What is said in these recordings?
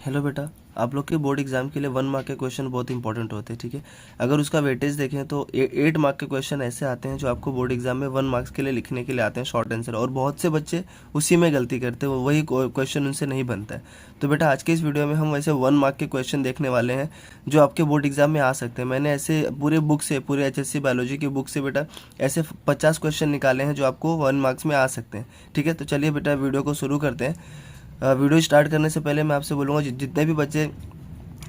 Hello बेटा, आप लोग के बोर्ड एग्जाम के लिए 1 मार्क के क्वेश्चन बहुत इंपॉर्टेंट होते हैं। ठीक है, अगर उसका वेटेज देखें तो 8 मार्क के क्वेश्चन ऐसे आते हैं जो आपको बोर्ड एग्जाम में 1 मार्क्स के लिए लिखने के लिए आते हैं, शॉर्ट आंसर। और बहुत से बच्चे उसी में गलती करते हैं, वही क्वेश्चन उनसे नहीं बनता है। तो बेटा आज के इस वीडियो में हम वैसे 1 मार्क के क्वेश्चन देखने वाले हैं जो आपके बोर्ड एग्जाम में आ सकते हैं। मैंने ऐसे पूरे बुक से, पूरे HSC बायोलॉजी की बुक से बेटा ऐसे 50 क्वेश्चन निकाले हैं जो आपको 1 मार्क्स में आ सकते हैं। ठीक है, तो चलिए बेटा वीडियो को शुरू करते हैं। वीडियो स्टार्ट करने से पहले मैं आपसे बोलूँगा जितने भी बच्चे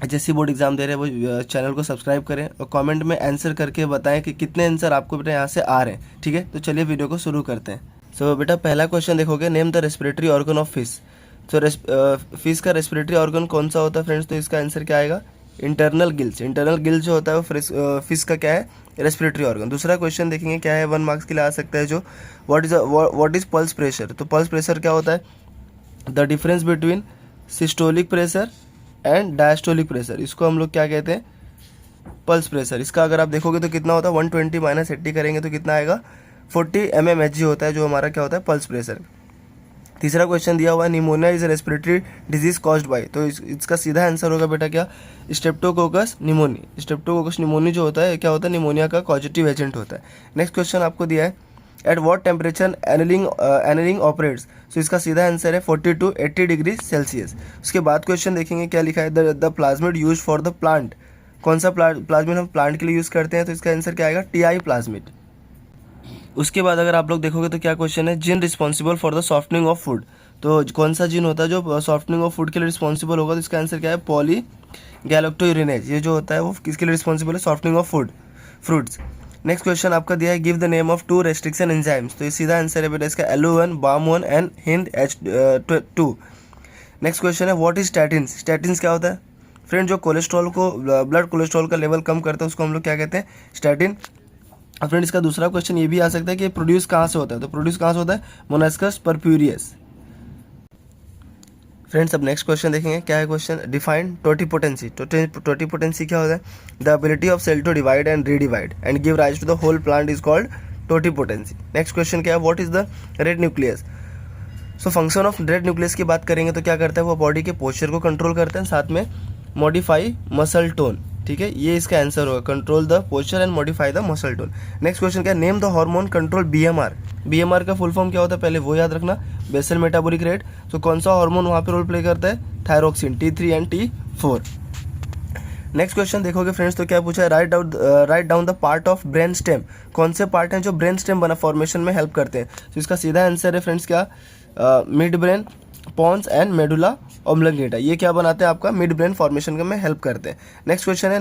HSC बोर्ड एग्जाम दे रहे हैं वो चैनल को सब्सक्राइब करें और कमेंट में आंसर करके बताएं कि कितने आंसर आपको बेटा यहाँ से आ रहे हैं। ठीक है, तो चलिए वीडियो को शुरू करते हैं। सो बेटा पहला क्वेश्चन देखोगे, name the respiratory organ of fish. तो फिश का रेस्पिरेटरी ऑर्गन कौन सा होता है फ्रेंड्स? तो इसका आंसर क्या आएगा? Internal gills. इंटरनल गिल्स जो होता है वो फिश का क्या है? Respiratory organ. दूसरा क्वेश्चन देखेंगे क्या है, 1 मार्क्स के लिए आ सकता है जो व्हाट इज पल्स प्रेशर। तो पल्स प्रेशर क्या होता है? The difference between systolic pressure and diastolic pressure, इसको हम लोग क्या कहते हैं? Pulse pressure. इसका अगर आप देखोगे तो कितना होता है? 120 - 80 करेंगे तो कितना आएगा? 40 mmHg होता है जो हमारा क्या होता है? Pulse pressure. तीसरा क्वेश्चन दिया हुआ है, pneumonia is respiratory disease caused by. तो इसका सीधा आंसर होगा बेटा क्या? Streptococcus pneumoniae. स्ट्रेप्टोकोकस निमोनी जो होता है क्या होता है? निमोनिया का कॉजेटिव एजेंट होता है। नेक्स्ट क्वेश्चन आपको दिया है, at what temperature annealing operates. तो इसका सीधा आंसर है 40 to 80 डिग्री सेल्सियस। उसके बाद क्वेश्चन देखेंगे क्या लिखा है, the plasmid use for the plant. कौन सा प्लाज्मिड हम प्लांट के लिए यूज़ करते हैं? तो इसका आंसर क्या आएगा? TI plasmid. उसके बाद अगर आप लोग देखोगे तो क्या क्वेश्चन है, gene responsible for the softening of food. तो कौन सा जिन होता है जो सॉफ्टनिंग ऑफ फूड के लिए रिस्पॉन्सिबल होगा? तो इसका आंसर क्या है? पॉलीगैलेक्टोयूरिनेज। ये जो होता है वो किसके लिए रिस्पॉन्सिबल है? Softening of fruits. Next question आपका दिया है, give the name of 2 restriction enzymes. तो ये सीधा आंसर है बेटा इसका LO1, BAM1 and HIND-2। Next question है, व्हाट इज स्टैटिन्स। स्टैटिन्स क्या होता है फ्रेंड? जो कोलेस्ट्रॉल को, ब्लड कोलेस्ट्रॉल का लेवल कम करता है उसको हम लोग क्या कहते हैं? स्टैटिन। और फ्रेंड इसका दूसरा क्वेश्चन ये भी आ सकता है कि प्रोड्यूस कहाँ से होता है। तो प्रोड्यूस कहाँ से होता है? Monascus purpureus. फ्रेंड्स अब नेक्स्ट क्वेश्चन देखेंगे क्या है क्वेश्चन, डिफाइन टोटिपोटेंसी। टोटिपोटेंसी क्या होता है? The ability of cell to divide and redivide and give rise to the whole plant is called totipotency. Next question क्या है, what is the red nucleus. So function of red nucleus की बात करेंगे तो क्या करता है? वो बॉडी के पोस्चर को कंट्रोल करते हैं, साथ में मॉडिफाई मसल टोन। ठीक है, ये इसका आंसर होगा, control the posture and modify the muscle tone. Next question क्या है, name the hormone control BMR। BMR का फुल फॉर्म क्या होता है? पहले वो याद रखना, बेसल मेटाबॉलिक रेट। तो कौन सा हार्मोन वहाँ पे रोल प्ले करता है? Thyroxine, T3 and T4। Next question देखोगे फ्रेंड्स तो क्या पूछा है, write down the part of brain stem. कौन से पार्ट हैं जो ब्रेन स्टेम बना फॉर्मेशन में हेल्प करते हैं? तो इसका सीधा आंसर है फ्रेंड्स क्या, mid brain, pons and medulla oblongata. ये क्या बनाते हैं? आपका मिड ब्रेन फॉर्मेशन में हेल्प करते हैं। नेक्स्ट क्वेश्चन है,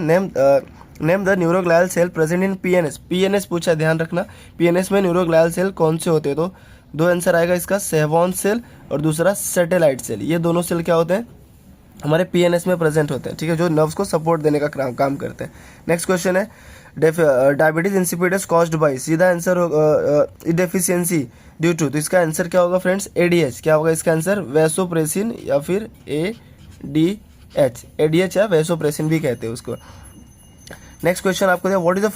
name the neuroglial cell present in PNS। PNS पूछा है, ध्यान रखना। PNS में न्यूरोग्लायल सेल कौन से होते हैं? तो 2 आंसर आएगा इसका, सेवॉन सेल और दूसरा सैटेलाइट सेल। ये दोनों सेल क्या होते हैं? हमारे PNS में प्रेजेंट होते हैं। ठीक है, जो नर्व्स को सपोर्ट देने का काम करते हैं। नेक्स्ट क्वेश्चन है, डायबिटीज इंसिपिडस कॉज्ड बाय। सीधा आंसर होगा डेफिशिएंसी ड्यू टू। तो इसका आंसर क्या होगा फ्रेंड्स? ADH। क्या होगा इसका आंसर? वैसोप्रेसिन या फिर ADH। ADH या वैसोप्रेसिन भी कहते हैं उसको। नेक्स्ट क्वेश्चन आपको दिया, what is the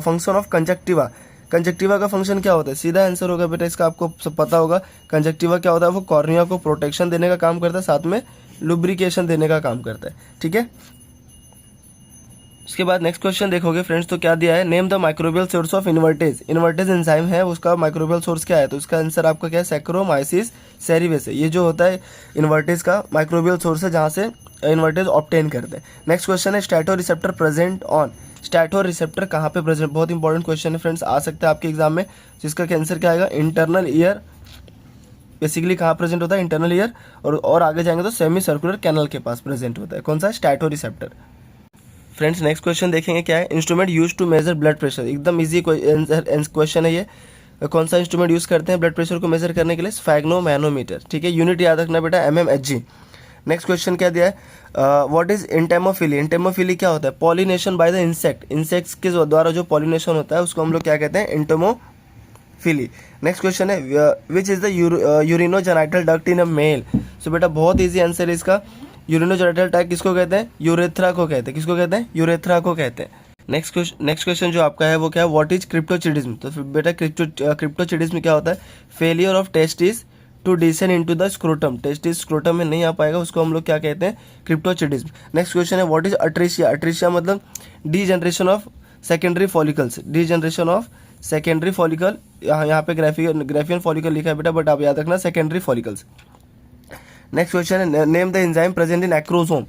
function of conjunctiva. Conjunctiva का फंक्शन क्या होता है? सीधा आंसर होगा बेटा इसका, आपको सब पता होगा। कंजक्टिवा क्या होता है? वो कॉर्निया को प्रोटेक्शन देने का काम करता है, साथ में लुब्रिकेशन देने का काम करता है। ठीक है, उसके बाद नेक्स्ट क्वेश्चन देखोगे फ्रेंड्स तो क्या दिया है, name the microbial source of invertase. Invertase enzyme है, उसका माइक्रोबियल सोर्स क्या है? तो इसका आंसर आपका क्या है? सैक्रोमाइसिस सेरिवेस है। ये जो होता है इन्वर्टेज का माइक्रोबियल सोर्स है जहाँ से इन्वर्टेज ऑब्टेन करते हैं। नेक्स्ट क्वेश्चन है, स्टैटो रिसेप्टर प्रेजेंट ऑन। स्टैटो रिसेप्टर कहाँ पे प्रेजेंट? बहुत इंपॉर्टेंट क्वेश्चन है फ्रेंड्स, आ सकता है आपके एग्जाम में। जिसका आंसर क्या आएगा? Internal ear. बेसिकली कहाँ प्रेजेंट होता है? Internal ear. और आगे जाएंगे तो सेमी सर्कुलर कैनल के पास प्रेजेंट होता है। कौन सा? Statoreceptor. Friends next question देखेंगे क्या है, instrument use to measure blood pressure. एकदम इजी क्वेश्चन है ये। कौन सा इंस्ट्रूमेंट यूज करते हैं ब्लड प्रेशर को मेजर करने के लिए? स्फैग्नोमैनोमीटर। ठीक है, यूनिट याद रखना बेटा, mmHg। नेक्स्ट क्वेश्चन क्या दिया है, व्हाट इज एंटेमोफिली। एंटेमोफिली क्या होता है? Pollination by the insect. Insects के द्वारा जो पॉलिनेशन होता है उसको हम लोग क्या कहते हैं? एंटेमोफिली। नेक्स्ट क्वेश्चन है, which is the urinogenital duct in a male. So बेटा बहुत इजी आंसर है इसका, यूरिनोजेनिटल ट्रैक्ट किसको कहते हैं? यूरेथ्रा को कहते हैं। किसको कहते हैं? यूरेथ्रा को कहते हैं। नेक्स्ट क्वेश्चन जो आपका है वो क्या है, व्हाट इज क्रिप्टोचिडिज्म। तो बेटा क्रिप्टोचिडिज्म क्या होता है? Failure of testis to descend into the scrotum, testis scrotum में नहीं आ पाएगा, उसको हम लोग क्या कहते हैं, क्रिप्टोचिटिज्म। नेक्स्ट क्वेश्चन है व्हाट इज अट्रेशिया, अट्रेशिया मतलब degeneration of secondary follicles, degeneration of secondary follicle, यहाँ पे ग्राफियन फॉलिकल लिखा है बेटा, बट आप याद रखना सेकेंडरी फॉलिकल्स। नेक्स्ट क्वेश्चन है name the enzyme present in acrosome,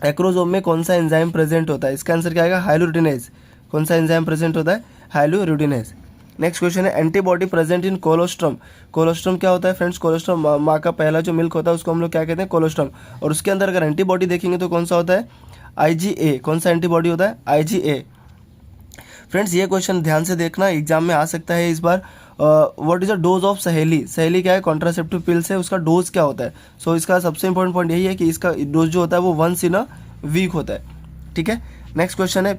acrosome में कौन सा एंजाइम प्रेजेंट होता है, इसका आंसर क्या आएगा, हाइलोरुटिनेज। कौन सा एंजाइम प्रेजेंट होता है, हाइलोरुटिनेज। नेक्स्ट क्वेश्चन है antibody present in colostrum, colostrum क्या होता है फ्रेंड्स, कोलोस्ट्रम माँ का पहला जो मिल्क होता है उसको हम लोग क्या कहते हैं, कोलोस्ट्रम, और उसके अंदर अगर एंटीबॉडी देखेंगे तो कौन सा होता है, IgA। कौन सा एंटीबॉडी होता है, IgA। फ्रेंड्स ये क्वेश्चन ध्यान से देखना, एग्जाम में आ सकता है इस बार। What is the dose of Saheli, Saheli क्या है, कॉन्ट्रासेप्टिव पिल्स है, उसका डोज क्या होता है। सो इसका सबसे इंपॉर्टेंट पॉइंट यही है कि इसका डोज जो होता है वो 1 इन अ वीक होता है, ठीक है। नेक्स्ट क्वेश्चन है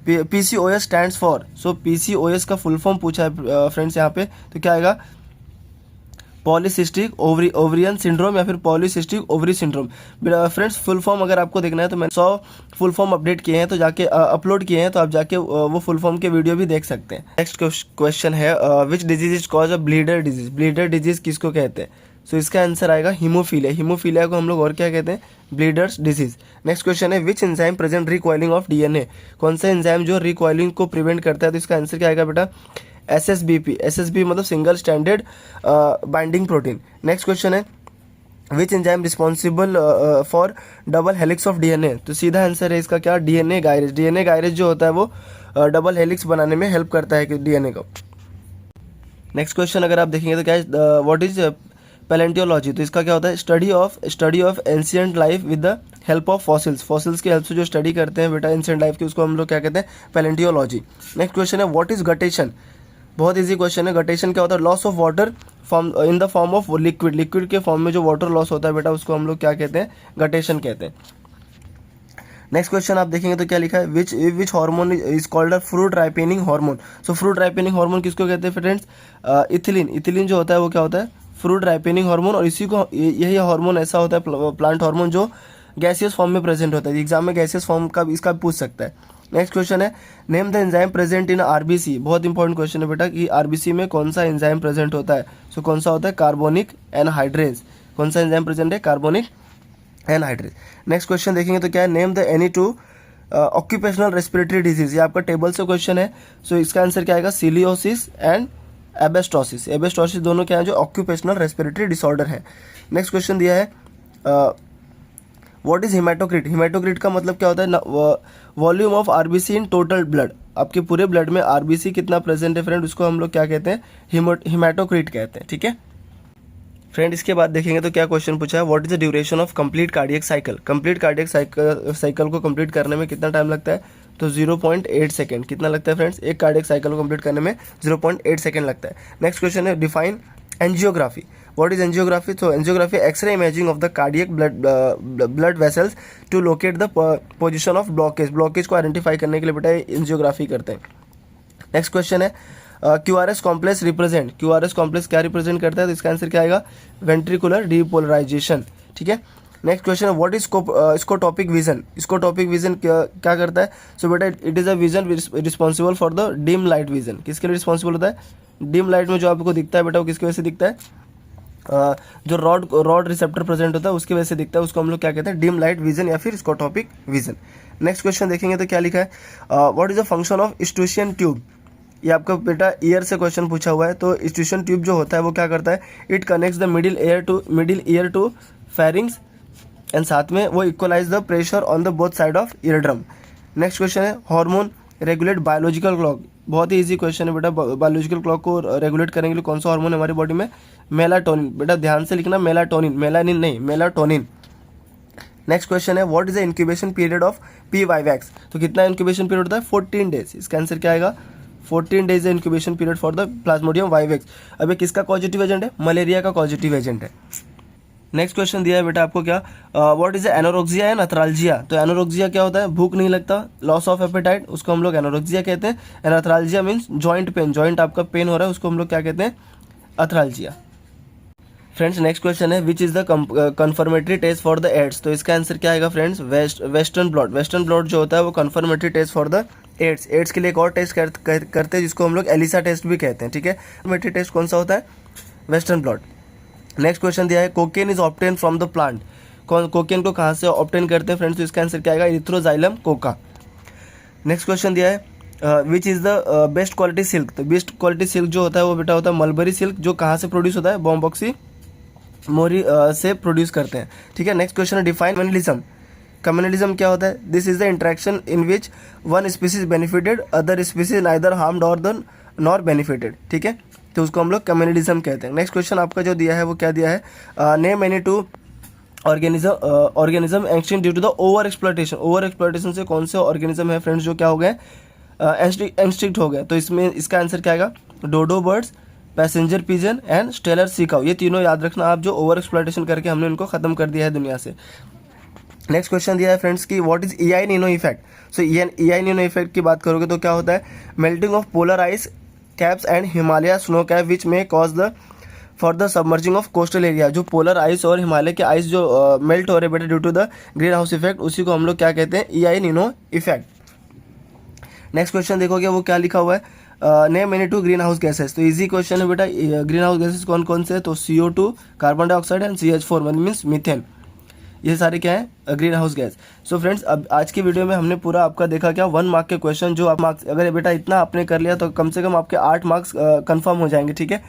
PCOS stands for, so PCOS का फुल फॉर्म पूछा है फ्रेंड्स यहाँ पे, तो क्या आएगा, पॉलीसिस्टिक ओवरियन सिंड्रोम या फिर polycystic ovary syndrome. Friends full form अगर आपको देखना है तो मैंने 100 फुल फॉर्म अपडेट किए हैं, तो जाके अपलोड किए हैं, तो आप जाके वो फुल फॉर्म के वीडियो भी देख सकते हैं। नेक्स्ट क्वेश्चन है which disease is cause a bleeder disease, bleeder disease किसको कहते हैं, सो इसका आंसर आएगा हीमोफीलिया, हीमोफीलिया को हम लोग और क्या कहते हैं, ब्लीडर्स डिजीज। नेक्स्ट क्वेश्चन है which enzyme present recoiling of DNA, कौन सा एंजाइम जो रिकॉइलिंग को प्रिवेंट करता है, तो इसका आंसर क्या आएगा बेटा, SSBP, SSB मतलब single standard binding protein. Next question है which enzyme responsible for double helix of DNA, तो सीधा आंसर है इसका क्या, DNA गायरेज, DNA गायरेज जो होता है वो डबल हेलिक्स बनाने में हेल्प करता है DNA को। नेक्स्ट क्वेश्चन अगर आप देखेंगे तो क्या है, व्हाट इज पैलेंटियोलॉजी, तो इसका क्या होता है, study of ancient life with the help of fossils, fossils की हेल्प से जो स्टडी करते हैं बेटा एंशिएंट लाइफ की, उसको हम लोग क्या कहते हैं, पैलेंटियोलॉजी। नेक्स्ट क्वेश्चन है व्हाट इज गटेशन, बहुत इजी क्वेश्चन है, गटेशन क्या होता है, loss of water in the form of liquid, liquid के फॉर्म में जो वाटर लॉस होता है बेटा उसको हम लोग क्या कहते हैं, गटेशन कहते हैं। नेक्स्ट क्वेश्चन आप देखेंगे तो क्या लिखा है, which hormone is called a fruit ripening hormone, so fruit ripening hormone किसको कहते हैं फ्रेंड्स, इथिलीन, इथिलीन जो होता है वो क्या होता है, फ्रूट राइपेनिंग हार्मोन, और इसी को यही हार्मोन ऐसा होता है प्लांट हार्मोन जो गैसियस फॉर्म में प्रेजेंट होता है, एग्जाम में गैसियस फॉर्म का इसका पूछ सकता है। नेक्स्ट क्वेश्चन है name the enzyme present in RBC, बहुत इंपॉर्टेंट क्वेश्चन है बेटा कि RBC में कौन सा एंजाइम प्रेजेंट होता है, सो कौन सा होता है, कार्बोनिक एनहाइड्रेज, कौन सा एंजाइम प्रेजेंट है, कार्बोनिक एनहाइड्रेज। नेक्स्ट क्वेश्चन देखेंगे तो क्या है, name the any two occupational respiratory disease, ये आपका टेबल से क्वेश्चन है, सो इसका आंसर क्या आएगा, सिलियोसिस एंड एबेस्टोसिस, एबेस्टोसिस दोनों क्या है जो ऑक्यूपेशनल रेस्पिरेटरी डिसऑर्डर है। नेक्स्ट क्वेश्चन दिया है व्हाट इज हिमेटोक्रिट, हिमेटोक्रिट का मतलब क्या होता है, volume of RBC in total blood, आपके पूरे ब्लड में RBC कितना प्रेजेंट है फ्रेंड, उसको हम लोग क्या कहते हैं, हिमेटोक्रिट कहते हैं, ठीक है फ्रेंड। इसके बाद देखेंगे तो क्या क्वेश्चन पूछा है, what is the duration of complete cardiac cycle, complete cardiac cycle को कंप्लीट करने में कितना टाइम लगता है, तो 0.8 सेकेंड, कितना लगता है फ्रेंड्स, एक कार्डियक साइकिल को कंप्लीट करने में 0.8 सेकेंड लगता है। नेक्स्ट क्वेश्चन है define angiography, what is angiography, तो angiography x ray imaging of the cardiac blood vessels to locate the position of blockage, blockage को आइडेंटिफाई करने के लिए बेटा एंजियोग्राफी करते हैं। नेक्स्ट क्वेश्चन है QRS complex represent, QRS complex क्या रिप्रेजेंट करता है, तो इसका आंसर क्या आएगा, वेंट्रिकुलर डीपोलराइजेशन, ठीक है। नेक्स्ट क्वेश्चन है what is scotopic vision, scotopic vision क्या करता है, सो बेटा it is a vision responsible for the dim light vision, किसके लिए रिस्पॉन्सिबल होता है, डिम लाइट में जो आपको दिखता है बेटा वो किसकी वजह से दिखता है, जो रॉड रिसेप्टर प्रेजेंट होता है उसकी वजह से दिखता है, उसको हम लोग क्या कहते हैं, डिम लाइट विजन या फिर स्कोटोपिक विजन। नेक्स्ट क्वेश्चन देखेंगे तो क्या लिखा है, what is the function of Eustachian tube, ये आपका बेटा ईयर से क्वेश्चन पूछा हुआ है, तो स्टूशियन ट्यूब जो होता है वो क्या करता है, it connects the middle ear to pharynx and साथ में वो equalize the pressure on the both side of ear drum. Next question है हार्मोन रेगुलेट बायोलॉजिकल क्लॉक, बहुत ही इजी क्वेश्चन है बेटा, बायोलॉजिकल क्लॉक को रेगुलेट करने के लिए कौन सा हार्मोन है हमारी बॉडी में, मेलाटोनिन, बेटा ध्यान से लिखना मेलाटोनिन, मेलानिन नहीं, मेलाटोनिन। नेक्स्ट क्वेश्चन है what is the incubation period of PY-वैक्स, तो कितना इंक्यूबेशन पीरियड होता है, 14 डेज, इसका आंसर क्या आएगा, 14 days incubation period for the Plasmodium vivax. अब ये किसका पॉजिटिव एजेंट है, मलेरिया का पॉजिटिव एजेंट है। नेक्स्ट क्वेश्चन दिया है बेटा आपको क्या, व्हाट इज एनोरेक्सिया एंड अथराल्जिया, तो एनोरेक्सिया क्या होता है, भूख नहीं लगता, लॉस ऑफ एपेटाइट, उसको हम लोग एनोरेक्सिया कहते हैं, and arthralgia means joint pain, joint आपका पेन हो रहा है उसको हम लोग क्या कहते हैं, अथराल्जिया। फ्रेंड्स नेक्स्ट क्वेश्चन है which is the confirmatory test for the AIDS, तो इसका आंसर क्या आएगा friends, western blot, western blot जो होता है वो confirmatory test for the AIDS, AIDS के लिए एक और टेस्ट करते हैं जिसको हम लोग एलिसा टेस्ट भी कहते हैं, ठीक है। कन्फर्मेटरी टेस्ट कौन सा होता है, वेस्टर्न ब्लॉट। नेक्स्ट क्वेश्चन दिया है cocaine is obtain from the plant, cocaine को कहाँ से ऑब्टेन करते हैं फ्रेंड्स, तो इसका आंसर क्या आएगा, इरिथ्रोजाइलम कोका। नेक्स्ट क्वेश्चन दिया है which is the best quality silk, तो बेस्ट क्वालिटी सिल्क जो होता है वो बेटा होता है मलबरी सिल्क, जो कहाँ से प्रोड्यूस होता है, बॉम्बॉक्सी मोरी से प्रोड्यूस करते हैं, ठीक है। नेक्स्ट क्वेश्चन है डिफाइन कम्युनलिज्म। कम्युनलिज्म क्या होता है, this is the interaction in which one species benefited other species neither harmed और द नॉर बेनिफिटेड, ठीक है, तो उसको हम लोग कम्युनलिज्म कहते हैं। नेक्स्ट क्वेश्चन आपका जो दिया है वो क्या दिया है, name any two organism extinct due to the over exploitation. Over exploitation से कौन से ऑर्गेनिज्म है फ्रेंड्स जो क्या हो गए, एक्सटिंक्ट हो गए, तो इसमें इसका आंसर क्या आएगा, dodo birds, passenger pigeon and Steller sea cow, ये तीनों याद रखना आप, जो ओवर एक्सप्लॉयटेशन करके हमने इनको खत्म कर दिया है दुनिया से। नेक्स्ट क्वेश्चन दिया है फ्रेंड्स की what is EI Nino effect. So EI Nino effect की बात करोगे तो क्या होता है, melting of polar ice caps and Himalaya snow cap which में cause the for the submerging of coastal area. जो पोलर आइस और हिमालय के आइस जो मेल्ट हो रहे बेटे due to the green house effect, उसी को हम लोग क्या कहते हैं, EI Nino effect. Next question देखोगे वो क्या लिखा हुआ है, name any to green house gases. तो इजी क्वेश्चन है बेटा, ग्रीन हाउस गैसेस कौन कौन से है, तो CO2, carbon dioxide and CH4 means methane, ये सारे क्या है, green house gas. So friends अब आज की वीडियो में हमने पूरा आपका देखा क्या 1 मार्क के क्वेश्चन, जो आप मार्क्स अगर बेटा इतना आपने कर लिया तो कम से कम आपके 8 मार्क्स कंफर्म हो जाएंगे, ठीक है।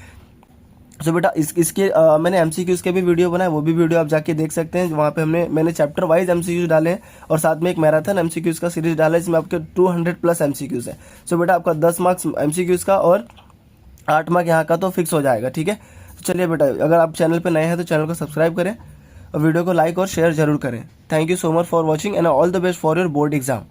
सो बेटा इसके मैंने MCQs के भी वीडियो बनाए, वो भी वीडियो आप जाके देख सकते हैं, वहाँ पे मैंने चैप्टर वाइज MCQs डाले हैं और साथ में एक मैराथन MCQs का सीरीज डाला है, इसमें आपके 200+ MCQs है। सो बेटा आपका 10 मार्क्स MCQs का और 8 मार्क यहाँ का तो फिक्स हो जाएगा, ठीक है। तो चलिए बेटा अगर आप चैनल पर नए हैं तो चैनल को सब्सक्राइब करें और वीडियो को लाइक और शेयर जरूर करें। Thank you so much for watching and all the best for your board exam.